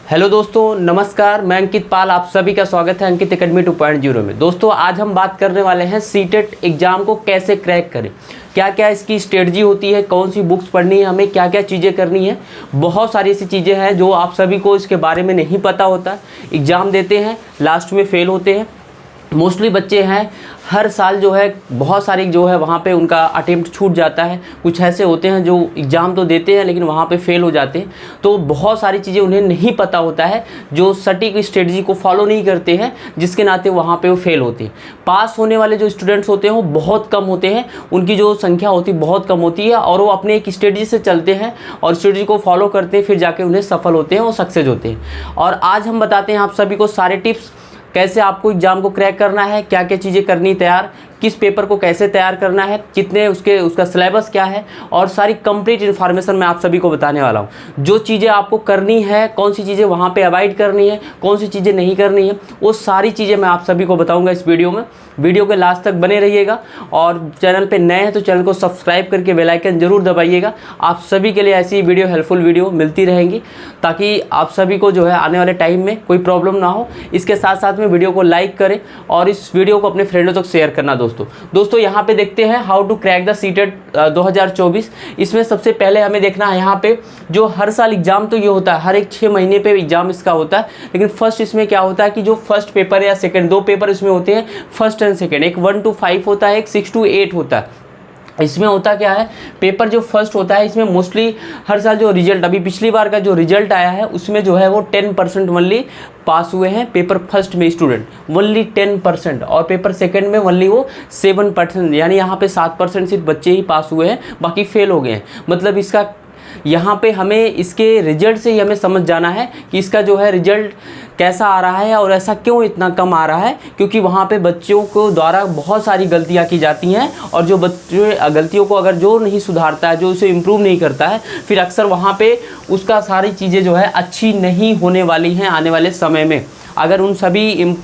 Hello दोस्तों, नमस्कार। मैं अंकित पाल, आप सभी का स्वागत है अंकित एकेडमी 2.0 में। दोस्तों आज हम बात करने वाले हैं सीटेट एग्ज़ाम को कैसे क्रैक करें, क्या क्या इसकी स्ट्रेटजी होती है, कौन सी बुक्स पढ़नी है, हमें क्या क्या चीज़ें करनी है। बहुत सारी ऐसी चीज़ें हैं जो आप सभी को इसके बारे में नहीं पता होता। एग्ज़ाम देते हैं, लास्ट में फेल होते हैं। मोस्टली बच्चे हैं हर साल जो है बहुत सारी जो है वहाँ पे उनका अटेम्प्ट छूट जाता है। कुछ ऐसे होते हैं जो एग्ज़ाम तो देते हैं लेकिन वहाँ पे फेल हो जाते हैं। तो बहुत सारी चीज़ें उन्हें नहीं पता होता है, जो सटीक स्ट्रेटजी को फॉलो नहीं करते हैं, जिसके नाते वहाँ पे वो फेल होते हैं। पास होने वाले जो स्टूडेंट्स होते हैं वो बहुत कम होते हैं, उनकी जो संख्या होती है बहुत कम होती है, और वो अपने एक स्ट्रेटजी से चलते हैं और स्ट्रेटजी को फॉलो करते हैं, फिर जाके उन्हें सफल होते हैं और सक्सेस होते हैं। और आज हम बताते हैं आप सभी को सारे टिप्स, कैसे आपको एग्ज़ाम को क्रैक करना है, क्या क्या चीज़ें करनी तैयार, किस पेपर को कैसे तैयार करना है, कितने उसका सिलेबस क्या है, और सारी कंप्लीट इन्फॉर्मेशन मैं आप सभी को बताने वाला हूँ। जो चीज़ें आपको करनी है, कौन सी चीज़ें वहाँ पे अवॉइड करनी है, कौन सी चीज़ें नहीं करनी है, वो सारी चीज़ें मैं आप सभी को बताऊँगा इस वीडियो में। वीडियो के लास्ट तक बने रहिएगा, और चैनल पे नए हैं तो चैनल को सब्सक्राइब करके बेल आइकन जरूर दबाइएगा। आप सभी के लिए ऐसी वीडियो, हेल्पफुल वीडियो मिलती रहेंगी, ताकि आप सभी को जो है आने वाले टाइम में कोई प्रॉब्लम ना हो। इसके साथ साथ में वीडियो को लाइक करें और इस वीडियो को अपने फ्रेंडों तक शेयर करना। दोस्तों यहाँ पे देखते हैं how to crack the CTET 2024। इसमें सबसे पहले हमें देखना है यहाँ पे जो हर साल एग्जाम तो ये होता है, हर एक 6 महीने पे एग्जाम इसका होता है। लेकिन फर्स्ट इसमें क्या होता है कि जो फर्स्ट पेपर या सेकंड, 2 पेपर इसमें होते हैं, फर्स्ट एंड सेकंड। एक 1 to 5 होता है, एक 6 to 8 होता है। इसमें होता क्या है, पेपर जो फर्स्ट होता है इसमें मोस्टली हर साल जो रिजल्ट, अभी पिछली बार का जो रिजल्ट आया है उसमें जो है वो 10% ओनली पास हुए हैं पेपर फर्स्ट में स्टूडेंट, ओनली 10%। और पेपर सेकंड में ओनली वो 7%, यानी यहाँ पे 7% सिर्फ बच्चे ही पास हुए हैं, बाकी फेल हो गए हैं। मतलब इसका यहाँ पे हमें इसके रिजल्ट से ही हमें समझ जाना है कि इसका जो है रिजल्ट कैसा आ रहा है और ऐसा क्यों इतना कम आ रहा है। क्योंकि वहाँ पे बच्चों को द्वारा बहुत सारी गलतियाँ की जाती हैं, और जो बच्चे गलतियों को अगर जो नहीं सुधारता है, जो उसे इम्प्रूव नहीं करता है, फिर अक्सर वहाँ पे उसका सारी चीज़ें जो है अच्छी नहीं होने वाली हैं आने वाले समय में, अगर उन सभी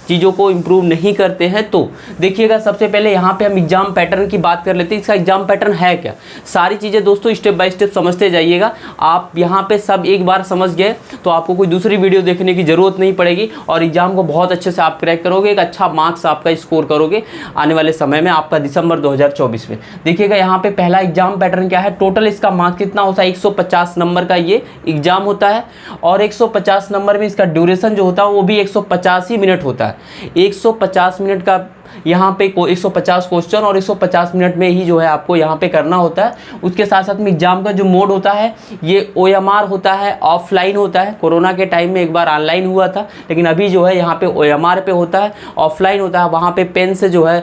चीज़ों को इम्प्रूव नहीं करते हैं। तो देखिएगा, सबसे पहले यहाँ पे हम एग्जाम पैटर्न की बात कर लेते हैं। इसका एग्जाम पैटर्न है क्या, सारी चीज़ें दोस्तों स्टेप बाय स्टेप समझते जाइएगा। आप यहाँ पे सब एक बार समझ गए तो आपको कोई दूसरी वीडियो देखने की ज़रूरत नहीं पड़ेगी, और एग्जाम को बहुत अच्छे से आप क्रैक करोगे, एक अच्छा मार्क्स आपका स्कोर करोगे आने वाले समय में, आपका दिसंबर 2024 में। देखिएगा यहाँ पे पहला एग्जाम पैटर्न क्या है। टोटल इसका मार्क्स कितना होता है, 150 नंबर का ये एग्जाम होता है, और 150 नंबर में इसका ड्यूरेशन जो होता है वो भी 150 ही मिनट होता है। 150 मिनट का यहाँ पे 150 क्वेश्चन और 150 मिनट में ही जो है आपको यहाँ पे करना होता है। उसके साथ साथ में एग्जाम का जो मोड होता है ये OMR होता है, ऑफलाइन होता है। कोरोना के टाइम में एक बार ऑनलाइन हुआ था, लेकिन अभी जो है यहाँ पे OMR पे होता है, ऑफलाइन होता है। वहाँ पे पेन से जो है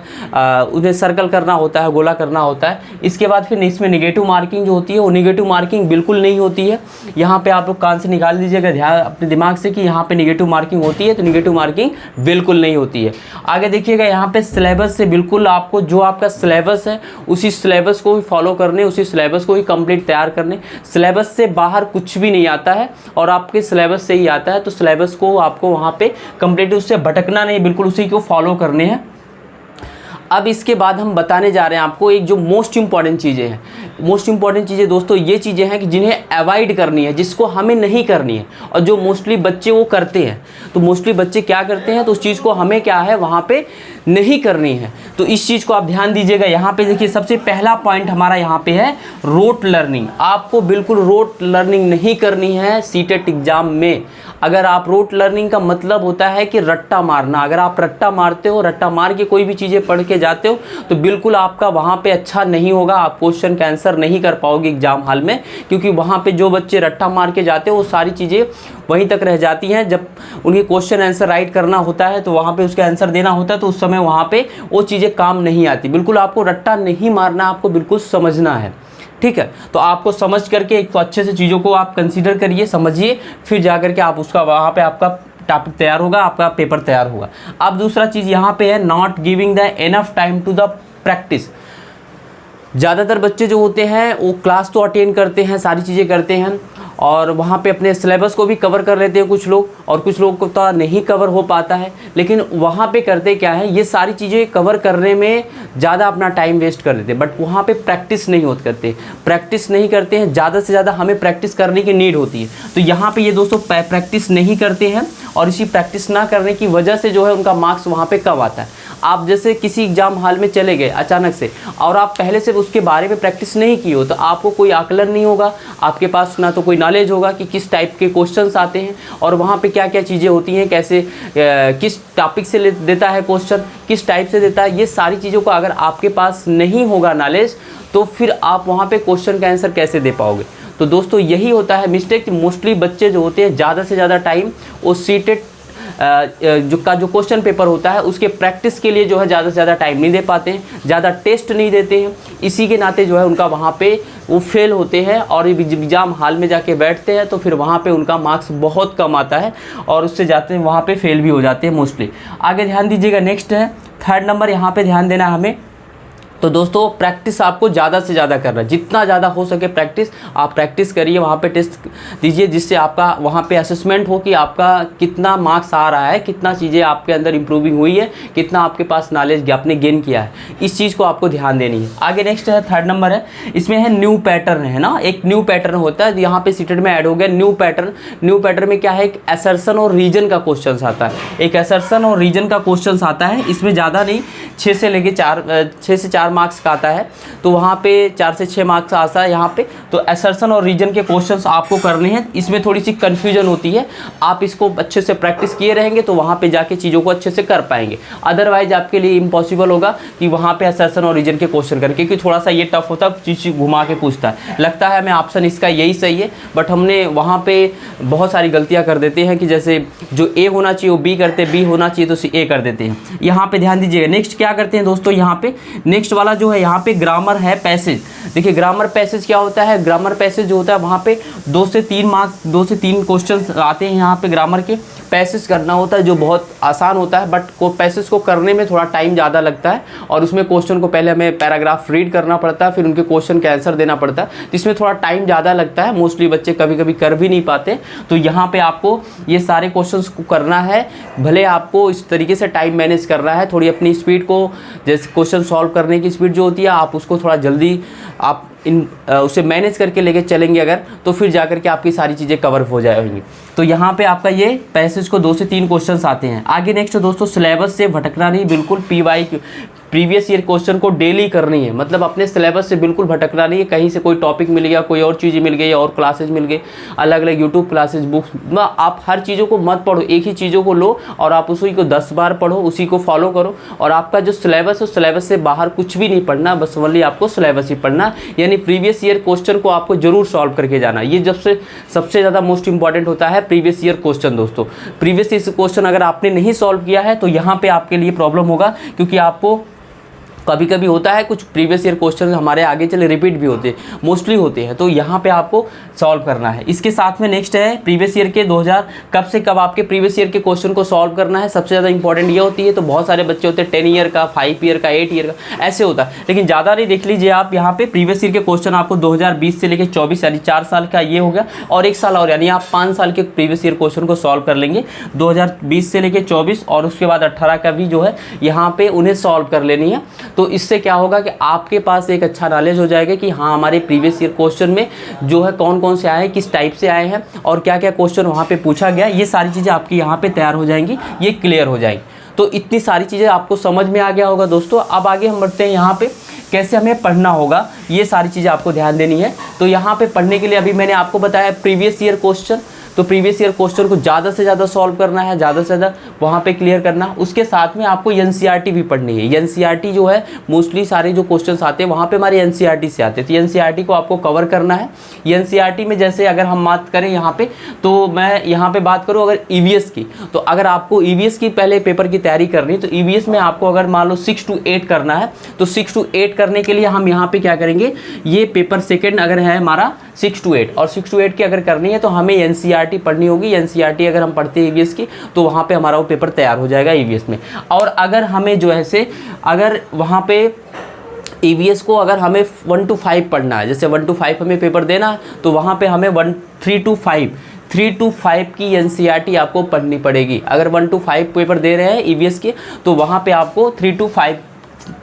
उन्हें सर्कल करना होता है, गोला करना होता है। इसके बाद फिर इसमें निगेटिव मार्किंग जो होती है, वो निगेटिव मार्किंग बिल्कुल नहीं होती है। यहाँ पे आप लोग कान से निकाल दीजिएगा ध्यान अपने दिमाग से कि यहाँ पे निगेटिव मार्किंग होती है, तो निगेटिव मार्किंग बिल्कुल नहीं होती है। आगे देखिएगा यहाँ पे सिलेबस से बिल्कुल आपको जो आपका सिलेबस है उसी सिलेबस को ही फॉलो करने, उसी सिलेबस को ही कंप्लीट तैयार करने। सिलेबस से बाहर कुछ भी नहीं आता है और आपके सिलेबस से ही आता है, तो सिलेबस को आपको वहाँ पे कंप्लीट उससे भटकना नहीं, बिल्कुल उसी को फॉलो करने हैं। अब इसके बाद हम बताने जा रहे हैं आपको एक जो मोस्ट इंपॉर्टेंट चीज़ें हैं। मोस्ट इंपॉर्टेंट चीज़ें दोस्तों ये चीज़ें हैं कि जिन्हें अवॉइड करनी है, जिसको हमें नहीं करनी है, और जो मोस्टली बच्चे वो करते हैं। तो मोस्टली बच्चे क्या करते हैं, तो उस चीज़ को हमें क्या है वहाँ पे नहीं करनी है। तो इस चीज़ को आप ध्यान दीजिएगा। यहाँ पे देखिए सबसे पहला पॉइंट हमारा यहाँ पे है रोट लर्निंग। आपको बिल्कुल रोट लर्निंग नहीं करनी है सीटेट एग्जाम में। अगर आप रोट लर्निंग का मतलब होता है कि रट्टा मारना, अगर आप रट्टा मारते हो, रट्टा मार के कोई भी चीज़ें पढ़ के जाते हो, तो बिल्कुल आपका वहाँ पे अच्छा नहीं होगा। आप क्वेश्चन का आंसर नहीं कर पाओगे एग्जाम हॉल में, क्योंकि वहाँ पे जो बच्चे रट्टा मार के जाते हो वो सारी चीज़ें वहीं तक रह जाती हैं। जब उन्हें क्वेश्चन आंसर राइट करना होता है तो वहाँ पे उसका आंसर देना होता है, तो उस समय वहाँ पे वो चीज़ें काम नहीं आती। बिल्कुल आपको रट्टा नहीं मारना, आपको बिल्कुल समझना है, ठीक है। तो आपको समझ करके एक तो अच्छे से चीज़ों को आप कंसीडर करिए, समझिए, फिर जा करके आप उसका वहाँ पे आपका टॉपिक तैयार होगा, आपका पेपर तैयार होगा। अब दूसरा चीज़ यहाँ पे है not giving the enough time to the practice. ज़्यादातर बच्चे जो होते हैं वो क्लास तो अटेंड करते हैं, सारी चीज़ें करते हैं, और वहाँ पे अपने सिलेबस को भी कवर कर लेते हैं कुछ लोग, और कुछ लोग को तो नहीं कवर हो पाता है। लेकिन वहाँ पे करते क्या है, ये सारी चीज़ें कवर करने में ज़्यादा अपना टाइम वेस्ट कर देते हैं, बट वहाँ पे प्रैक्टिस नहीं होती करते, प्रैक्टिस नहीं करते हैं। ज़्यादा से ज़्यादा हमें प्रैक्टिस करने की नीड होती है। तो यहाँ पे ये दोस्तों प्रैक्टिस नहीं करते हैं, और इसी प्रैक्टिस ना करने की वजह से जो है उनका मार्क्स वहाँ पे कम आता है। आप जैसे किसी एग्जाम हॉल में चले गए अचानक से, और आप पहले से उसके बारे में प्रैक्टिस नहीं की हो, तो आपको कोई आकलन नहीं होगा, आपके पास ना तो कोई नॉलेज होगा कि किस टाइप के क्वेश्चंस आते हैं और वहाँ पे क्या क्या चीज़ें होती हैं, कैसे किस टॉपिक से देता है क्वेश्चन, किस टाइप से देता है। ये सारी चीज़ों का अगर आपके पास नहीं होगा नॉलेज, तो फिर आप वहाँ पे क्वेश्चन का आंसर कैसे दे पाओगे। तो दोस्तों यही होता है मिस्टेक। मोस्टली बच्चे जो होते हैं ज़्यादा से ज़्यादा टाइम वो सीटेट जो क्वेश्चन पेपर होता है उसके प्रैक्टिस के लिए जो है ज़्यादा से ज़्यादा टाइम नहीं दे पाते हैं, ज़्यादा टेस्ट नहीं देते हैं। इसी के नाते जो है उनका वहाँ पे वो फेल होते हैं, और एग्ज़ाम हॉल में जाके बैठते हैं तो फिर वहाँ पे उनका मार्क्स बहुत कम आता है, और उससे जाते हैं वहाँ पे फेल भी हो जाते हैं मोस्टली। आगे ध्यान दीजिएगा, नेक्स्ट है 3rd नंबर, यहाँ पे ध्यान देना है हमें। तो दोस्तों प्रैक्टिस आपको ज़्यादा से ज़्यादा करना है, जितना ज़्यादा हो सके प्रैक्टिस आप प्रैक्टिस करिए, वहाँ पे टेस्ट दीजिए, जिससे आपका वहाँ पे असेसमेंट हो कि आपका कितना मार्क्स आ रहा है, कितना चीज़ें आपके अंदर इंप्रूविंग हुई है, कितना आपके पास नॉलेज आपने गेन किया है। इस चीज़ को आपको ध्यान देनी है। आगे नेक्स्ट है 3rd नंबर है, इसमें है न्यू पैटर्न, है ना, एक न्यू पैटर्न होता है, यहाँ पे सीटेट में ऐड हो गया न्यू पैटर्न। न्यू पैटर्न में क्या है, एक असर्शन और रीजन का क्वेश्चन आता है, एक असर्शन और रीजन का क्वेश्चन आता है। इसमें ज़्यादा नहीं, 6 से 4 मार्क्स का आता है, तो वहाँ पे 4 से 6 मार्क्स आता है यहाँ पे। तो असर्शन और रीजन के क्वेश्चंस आपको करने हैं। इसमें थोड़ी सी कन्फ्यूजन होती है, आप इसको अच्छे से प्रैक्टिस किए रहेंगे तो वहाँ पे जाके चीज़ों को अच्छे से कर पाएंगे। अदरवाइज आपके लिए इम्पॉसिबल होगा कि वहाँ पे असर्शन और रीजन के क्वेश्चन करें, क्योंकि थोड़ा सा ये टफ होता है, चीज़ घुमा के पूछता है। लगता है हमें ऑप्शन इसका यही सही है, बट हमने वहाँ पे बहुत सारी गलतियाँ कर देते हैं कि जैसे जो ए होना चाहिए वो बी करते, बी होना चाहिए तो ए कर देते हैं। यहाँ पे ध्यान दीजिएगा। नेक्स्ट क्या करते हैं दोस्तों, यहाँ पे नेक्स्ट वाला जो है यहाँ पे ग्रामर है, पैसेज। देखिए ग्रामर पैसेज क्या होता है, ग्रामर पैसेज जो होता है वहाँ पे 2 से 3 क्वेश्चन आते हैं यहाँ पे ग्रामर के। पैसेज करना होता है जो बहुत आसान होता है, बट पैसेज को करने में थोड़ा टाइम ज़्यादा लगता है, और उसमें क्वेश्चन को पहले हमें पैराग्राफ रीड करना पड़ता है, फिर उनके क्वेश्चन का आंसर देना पड़ता है, तो इसमें थोड़ा टाइम ज़्यादा लगता है। मोस्टली बच्चे कभी कभी कर भी नहीं पाते। तो यहाँ पे आपको ये सारे क्वेश्चंस को करना है, भले आपको इस तरीके से टाइम मैनेज करना है, थोड़ी अपनी स्पीड को, जैसे क्वेश्चन सॉल्व करने की स्पीड जो होती है आप उसको थोड़ा जल्दी आप उसे मैनेज करके लेके चलेंगे अगर, तो फिर जाकर के आपकी सारी चीज़ें कवर हो जाएंगी। तो यहाँ पे आपका ये पैसेज को 2 से 3 क्वेश्चंस आते हैं। आगे नेक्स्ट दोस्तों, सिलेबस से भटकना नहीं, बिल्कुल प्रीवियस ईयर क्वेश्चन को डेली करनी है, मतलब अपने सिलेबस से बिल्कुल भटकना नहीं है। कहीं से कोई टॉपिक मिल गया, कोई और चीज़ मिल गई, और क्लासेज मिल गई, अलग अलग यूट्यूब क्लासेज, बुक्स, आप हर चीज़ों को मत पढ़ो, एक ही चीज़ों को लो और आप उसी को 10 बार पढ़ो, उसी को फॉलो करो। और आपका जो सिलेबस है, सिलेबस से बाहर कुछ भी नहीं पढ़ना, बस ओनली आपको सिलेबस ही पढ़ना, यानी प्रीवियस ईयर क्वेश्चन को आपको जरूर सॉल्व करके जाना। ये सबसे ज़्यादा मोस्ट इंपॉर्टेंट होता है प्रीवियस ईयर क्वेश्चन दोस्तों। प्रीवियस ईयर क्वेश्चन अगर आपने नहीं सॉल्व किया है तो यहाँ पे आपके लिए प्रॉब्लम होगा, क्योंकि आपको कभी कभी होता है कुछ प्रीवियस ईयर क्वेश्चन हमारे आगे चले रिपीट भी होते हैं, मोस्टली होते हैं, तो यहाँ पे आपको सॉल्व करना है। इसके साथ में नेक्स्ट है प्रीवियस ईयर के 2000 कब से कब आपके प्रीवियस ईयर के क्वेश्चन को सॉल्व करना है। सबसे ज़्यादा इंपॉर्टेंट ये होती है। तो बहुत सारे बच्चे होते हैं 10 ईयर का, 5 ईयर का, 8 ईयर का, ऐसे होता है, लेकिन ज़्यादा नहीं। देख लीजिए आप यहाँ पे प्रीवियस ईयर के क्वेश्चन आपको 2020 से लेकर 24 यानी 4 साल का ये हो गया, और 1 साल और, यानी आप 5 साल के प्रीवियस ईयर क्वेश्चन को सॉल्व कर लेंगे 2020 से लेकर 24, और उसके बाद 18 का भी जो है यहाँ पे उन्हें सॉल्व कर लेनी है। तो इससे क्या होगा कि आपके पास एक अच्छा नॉलेज हो जाएगा कि हाँ हमारे प्रीवियस ईयर क्वेश्चन में जो है कौन कौन से आए हैं, किस टाइप से आए हैं, और क्या क्या क्वेश्चन वहाँ पे पूछा गया। ये सारी चीज़ें आपकी यहाँ पे तैयार हो जाएंगी, ये क्लियर हो जाएंगी। तो इतनी सारी चीज़ें आपको समझ में आ गया होगा दोस्तों। अब आगे हम बढ़ते हैं यहाँ पे कैसे हमें पढ़ना होगा, ये सारी चीज़ें आपको ध्यान देनी है। तो यहाँ पे पढ़ने के लिए अभी मैंने आपको बताया प्रीवियस ईयर क्वेश्चन, तो प्रीवियस ईयर क्वेश्चन को ज़्यादा से ज़्यादा सॉल्व करना है, ज़्यादा से ज़्यादा वहाँ पे क्लियर करना। उसके साथ में आपको एनसीईआरटी भी पढ़नी है। एनसीईआरटी जो है मोस्टली सारे जो क्वेश्चंस आते हैं वहाँ पे हमारे एनसीईआरटी से आते हैं, तो एनसीईआरटी को आपको कवर करना है। एनसीईआरटी में जैसे अगर हम बात करें यहाँ पे, तो मैं यहाँ पे बात करूँ अगर ईवीएस की, तो अगर आपको ईवीएस की पहले पेपर की तैयारी करनी है, तो ईवीएस में आपको अगर मान लो 6 to 8 करना है, तो 6 to 8 करने के लिए हम यहाँ पे क्या करेंगे, ये पेपर सेकेंड अगर है हमारा 6 to 8, और 6 to 8 की अगर करनी है तो हमें एनसीईआरटी पढ़नी होगी। एनसीईआरटी अगर हम पढ़ते हैं ईवीएस की, तो वहाँ पे हमारा वो पेपर तैयार हो जाएगा ईवीएस में। और अगर हमें जो है से अगर वहाँ पे ईवीएस को अगर हमें 1 to 5 पढ़ना है, जैसे 1 to 5 हमें पेपर देना है, तो वहाँ पे हमें 3 to 5 की एनसीईआरटी आपको पढ़नी पड़ेगी। अगर 1 to 5 पेपर दे रहे हैं ईवीएस के, तो वहाँ पे आपको 3 to 5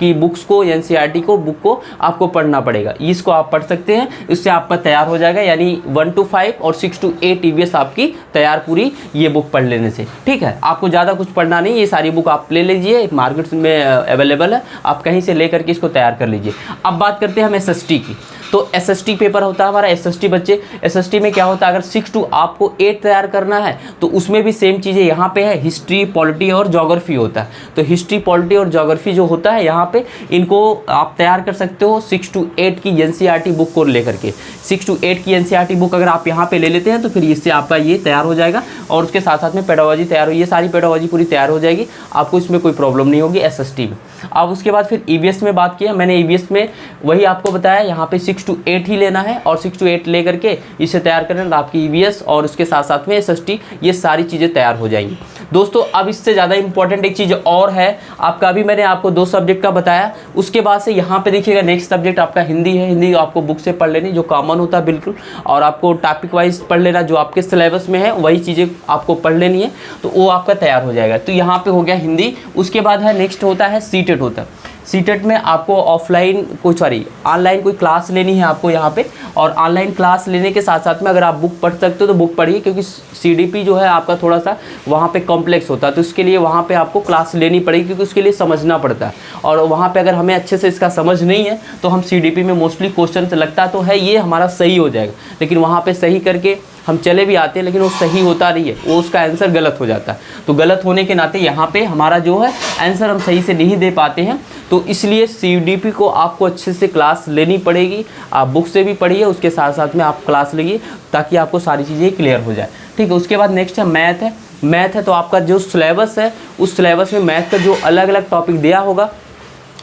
की बुक्स को, एनसीईआरटी को, बुक को आपको पढ़ना पड़ेगा। इसको आप पढ़ सकते हैं, इससे आपका तैयार हो जाएगा, यानी 1 to 5 और 6 to 8 ईवीएस आपकी तैयार पूरी ये बुक पढ़ लेने से। ठीक है, आपको ज़्यादा कुछ पढ़ना नहीं, ये सारी बुक आप ले लीजिए, मार्केट में अवेलेबल है, आप कहीं से ले करके इसको तैयार कर लीजिए। अब बात करते हैं हम एसएसटी की। तो एसएसटी पेपर होता है हमारा, एसएसटी बच्चे, एसएसटी में क्या होता है, अगर 6 to आपको 8 तैयार करना है तो उसमें भी सेम चीज़ें यहाँ पे है, हिस्ट्री, पॉलिटी और ज्योग्राफी होता है। तो हिस्ट्री, पॉलिटी और ज्योग्राफी जो होता है यहाँ पे, इनको आप तैयार कर सकते हो 6 to 8 की एनसीईआरटी बुक को लेकर के। 6 to 8 की एनसीईआरटी बुक अगर आप यहाँ पे ले लेते हैं तो फिर इससे आपका ये तैयार हो जाएगा, और उसके साथ साथ में पेडागोजी तैयार हो, ये सारी पेडागोजी पूरी तैयार हो जाएगी, आपको इसमें कोई प्रॉब्लम नहीं होगी एसएसटी में। अब उसके बाद फिर ईवीएस में बात किया मैंने, ईवीएस में वही आपको बताया, यहाँ पे 6 to 8 ही लेना है, और 6 to 8 ले करके इसे तैयार करना तो आपकी ईवीएस और उसके साथ साथ में एसएसटी, ये सारी चीज़ें तैयार हो जाएंगी। दोस्तों अब इससे ज़्यादा इंपॉर्टेंट एक चीज़ और है आपका, अभी मैंने आपको 2 सब्जेक्ट का बताया, उसके बाद से यहाँ पे देखिएगा नेक्स्ट सब्जेक्ट आपका हिंदी है। हिंदी आपको बुक से पढ़ लेनी, जो कॉमन होता है बिल्कुल, और आपको टॉपिक वाइज पढ़ लेना, जो आपके सिलेबस में है वही चीज़ें आपको पढ़ लेनी है, तो वो आपका तैयार हो जाएगा। तो यहाँ पे हो गया हिंदी। उसके बाद है नेक्स्ट होता है सीटेट होता है। सीटेट में आपको ऑनलाइन कोई क्लास लेनी है आपको यहाँ पे, और ऑनलाइन क्लास लेने के साथ साथ में अगर आप बुक पढ़ सकते हो तो बुक पढ़िए, क्योंकि सीडीपी जो है आपका थोड़ा सा वहाँ पे कॉम्प्लेक्स होता है, तो इसके लिए वहाँ पे आपको क्लास लेनी पड़ेगी, क्योंकि उसके लिए समझना पड़ता है, और वहाँ पे अगर हमें अच्छे से इसका समझ नहीं है तो हम सीडीपी में मोस्टली क्वेश्चन लगता तो है ये हमारा सही हो जाएगा, लेकिन वहाँ पर सही करके हम चले भी आते हैं, लेकिन वो सही होता नहीं है, वो उसका आंसर गलत हो जाता है। तो गलत होने के नाते यहाँ पे हमारा जो है आंसर हम सही से नहीं दे पाते हैं, तो इसलिए सीडीपी को आपको अच्छे से क्लास लेनी पड़ेगी। आप बुक से भी पढ़िए, उसके साथ साथ में आप क्लास लीजिए, ताकि आपको सारी चीज़ें क्लियर हो जाए। ठीक है, उसके बाद नेक्स्ट है मैथ है। मैथ है तो आपका जो सिलेबस है, उस सिलेबस में मैथ का जो अलग अलग टॉपिक दिया होगा,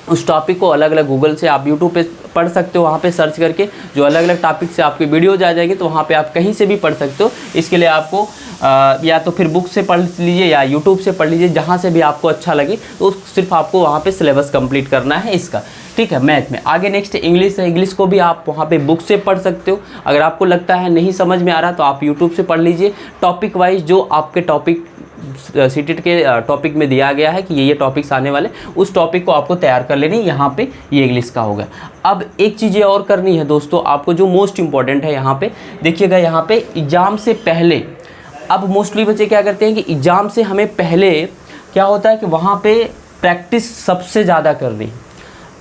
उस टॉपिक को अलग अलग गूगल से आप यूट्यूब पे पढ़ सकते हो, वहाँ पे सर्च करके जो अलग अलग टॉपिक से आपके वीडियोज आ जाएंगे, तो वहाँ पे आप कहीं से भी पढ़ सकते हो। इसके लिए आपको या तो फिर बुक से पढ़ लीजिए या यूट्यूब से पढ़ लीजिए, जहाँ से भी आपको अच्छा लगे, तो सिर्फ आपको वहाँ पे सिलेबस कंप्लीट करना है इसका। ठीक है, मैथ में आगे नेक्स्ट इंग्लिश है। इंग्लिश को भी आप वहाँ पे बुक से पढ़ सकते हो। अगर आपको लगता है नहीं समझ में आ रहा तो आप यूट्यूब से पढ़ लीजिए, टॉपिक वाइज जो आपके टॉपिक सीटेट के टॉपिक में दिया गया है कि ये टॉपिक्स आने वाले, उस टॉपिक को आपको तैयार कर लेनी। यहाँ पे ये इंग्लिश का होगा। अब एक चीज़ और करनी है दोस्तों आपको, जो मोस्ट इंपॉर्टेंट है यहाँ पे देखिएगा, यहाँ पे एग्ज़ाम से पहले, अब मोस्टली बच्चे क्या करते हैं कि एग्ज़ाम से हमें पहले क्या होता है कि वहाँ पे प्रैक्टिस सबसे ज़्यादा करनी है।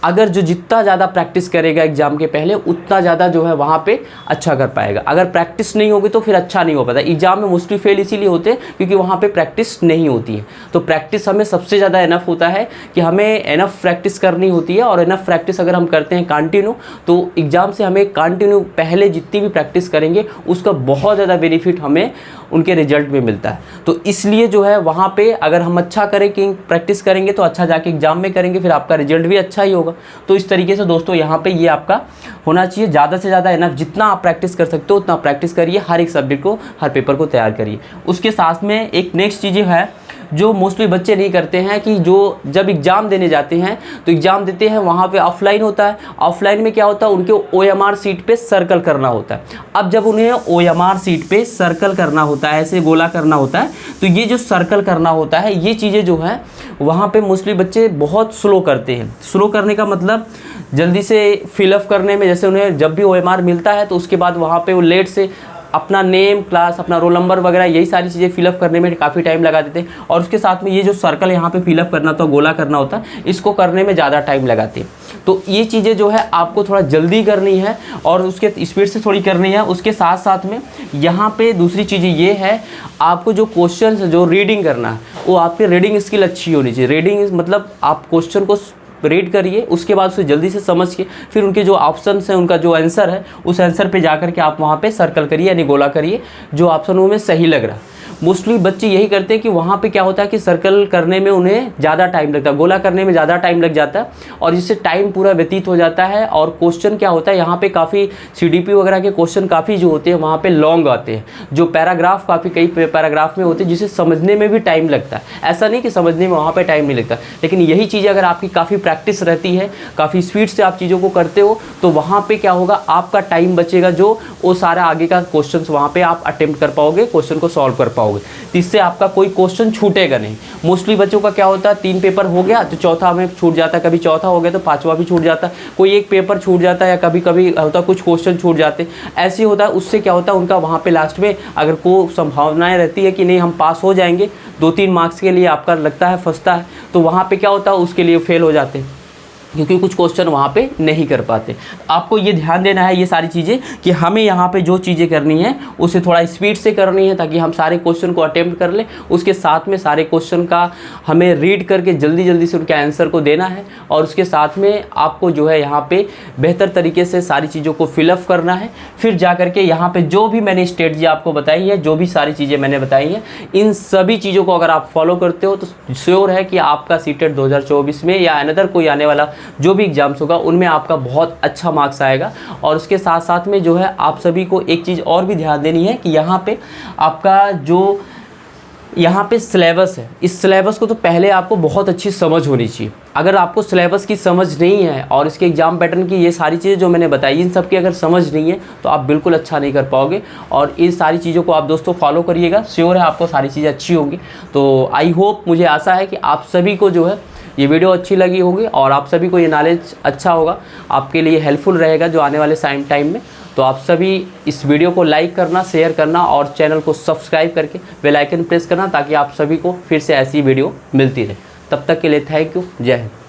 अगर जो जितना ज़्यादा प्रैक्टिस करेगा एग्ज़ाम के पहले, उतना ज़्यादा जो है वहाँ पे अच्छा कर पाएगा। अगर प्रैक्टिस नहीं होगी तो फिर अच्छा नहीं हो पाता। एग्ज़ाम में मोस्टली फेल इसीलिए होते हैं क्योंकि वहाँ पे प्रैक्टिस नहीं होती है। तो प्रैक्टिस हमें सबसे ज़्यादा इनफ होता है कि हमें इनफ प्रैक्टिस करनी होती है, और इनफ प्रैक्टिस अगर हम करते हैं कंटिन्यू, तो एग्ज़ाम से हमें कंटिन्यू पहले जितनी भी प्रैक्टिस करेंगे उसका बहुत ज़्यादा बेनिफिट हमें उनके रिजल्ट में मिलता है। तो इसलिए जो है वहाँ पे अगर हम अच्छा करें कि प्रैक्टिस करेंगे तो अच्छा जाके एग्ज़ाम में करेंगे, फिर आपका रिजल्ट भी अच्छा ही होगा। तो इस तरीके से दोस्तों यहाँ पे ये आपका होना चाहिए, ज़्यादा से ज़्यादा इनफ, जितना आप प्रैक्टिस कर सकते हो उतना प्रैक्टिस करिए, हर एक सब्जेक्ट को, हर पेपर को तैयार करिए। उसके साथ में एक नेक्स्ट चीज़ है जो मोस्टली बच्चे नहीं करते हैं कि जो जब एग्ज़ाम देने जाते हैं तो एग्ज़ाम देते हैं वहाँ पे ऑफलाइन होता है। ऑफलाइन में क्या होता है, उनके OMR सीट पे सर्कल करना होता है। अब जब उन्हें OMR सीट पे सर्कल करना होता है, ऐसे गोला करना होता है, तो ये जो सर्कल करना होता है, ये चीज़ें जो है वहाँ पे मोस्टली बच्चे बहुत स्लो करते हैं। स्लो करने का मतलब जल्दी से फिलअप करने में, जैसे उन्हें जब भी OMR मिलता है तो उसके बाद वहाँ पर वो लेट से अपना नेम, क्लास, अपना रोल नंबर वगैरह यही सारी चीज़ें फिलअप करने में काफ़ी टाइम लगा देते हैं। और उसके साथ में ये जो सर्कल यहाँ पे फिलअप करना होता है, गोला करना होता है, इसको करने में ज़्यादा टाइम लगाते हैं। तो ये चीज़ें जो है आपको थोड़ा जल्दी करनी है और उसके स्पीड से थोड़ी करनी है। उसके साथ साथ में यहाँ पे दूसरी चीज़ें ये है, आपको जो क्वेश्चन जो रीडिंग करना है वो आपकी रीडिंग स्किल अच्छी होनी चाहिए। रीडिंग मतलब आप क्वेश्चन को रीड करिए, उसके बाद उसे जल्दी से समझ के फिर उनके जो ऑप्शंस हैं, उनका जो आंसर है, उस आंसर पे जाकर के आप वहाँ पे सर्कल करिए, यानी गोला करिए जो ऑप्शन में सही लग रहा है। मोस्टली बच्चे यही करते हैं कि वहाँ पे क्या होता है कि सर्कल करने में उन्हें ज़्यादा टाइम लगता है, गोला करने में ज़्यादा टाइम लग जाता है और जिससे टाइम पूरा व्यतीत हो जाता है। और क्वेश्चन क्या होता है यहाँ पे काफ़ी CDP वगैरह के क्वेश्चन काफ़ी जो होते हैं वहाँ पे लॉन्ग आते हैं, जो पैराग्राफ काफ़ी कई पैराग्राफ में होते हैं जिसे समझने में भी टाइम लगता है। ऐसा नहीं कि समझने में वहाँ पे टाइम नहीं लगता, लेकिन यही चीज़ें अगर आपकी काफ़ी प्रैक्टिस रहती है, काफ़ी स्पीड से आप चीज़ों को करते हो, तो वहाँ पे क्या होगा, आपका टाइम बचेगा, जो वो सारा आगे का क्वेश्चन वहाँ पे आप अटेम्प्ट कर पाओगे, क्वेश्चन को सॉल्व कर पाओगे। इससे आपका कोई क्वेश्चन छूटेगा नहीं। मोस्टली बच्चों का क्या होता है, 3 पेपर हो गया तो चौथा में छूट जाता है, कभी चौथा हो गया तो 5वां भी छूट जाता है, कोई एक पेपर छूट जाता है, या कभी कभी होता है कुछ क्वेश्चन छूट जाते हैं। ऐसे होता है, उससे क्या होता है उनका वहाँ पे लास्ट में अगर कोई संभावनाएं रहती है कि नहीं हम पास हो जाएंगे, 2-3 मार्क्स के लिए आपका लगता है फंसता है, तो वहाँ पे क्या होता है उसके लिए फेल हो जाते हैं, क्योंकि कुछ क्वेश्चन वहाँ पे नहीं कर पाते। आपको ये ध्यान देना है ये सारी चीज़ें कि हमें यहाँ पे जो चीज़ें करनी है उसे थोड़ा स्पीड से करनी है, ताकि हम सारे क्वेश्चन को अटेम्प्ट कर लें। उसके साथ में सारे क्वेश्चन का हमें रीड करके जल्दी जल्दी से उनके आंसर को देना है, और उसके साथ में आपको जो है यहाँ पे बेहतर तरीके से सारी चीज़ों को फिलअप करना है। फिर जा करके यहाँ पर जो भी मैंने स्ट्रेटजी आपको बताई है, जो भी सारी चीज़ें मैंने बताई हैं, इन सभी चीज़ों को अगर आप फॉलो करते हो तो श्योर है कि आपका सीटेट 2024 में या अनदर कोई आने वाला जो भी एग्जाम्स होगा उनमें आपका बहुत अच्छा मार्क्स आएगा। और उसके साथ साथ में जो है आप सभी को एक चीज़ और भी ध्यान देनी है कि यहाँ पे आपका जो यहाँ पे सिलेबस है, इस सिलेबस को तो पहले आपको बहुत अच्छी समझ होनी चाहिए। अगर आपको सिलेबस की समझ नहीं है और इसके एग्ज़ाम पैटर्न की ये सारी चीज़ें जो मैंने बताई, इन सब की अगर समझ नहीं है तो आप बिल्कुल अच्छा नहीं कर पाओगे। और इन सारी चीज़ों को आप दोस्तों फॉलो करिएगा, श्योर है आपको सारी चीज़ें अच्छी होंगी। तो आई होप, मुझे आशा है कि आप सभी को जो है ये वीडियो अच्छी लगी होगी और आप सभी को ये नॉलेज अच्छा होगा, आपके लिए हेल्पफुल रहेगा जो आने वाले टाइम में। तो आप सभी इस वीडियो को लाइक करना, शेयर करना और चैनल को सब्सक्राइब करके बेल आइकन प्रेस करना, ताकि आप सभी को फिर से ऐसी वीडियो मिलती रहे। तब तक के लिए थैंक यू, जय हिंद।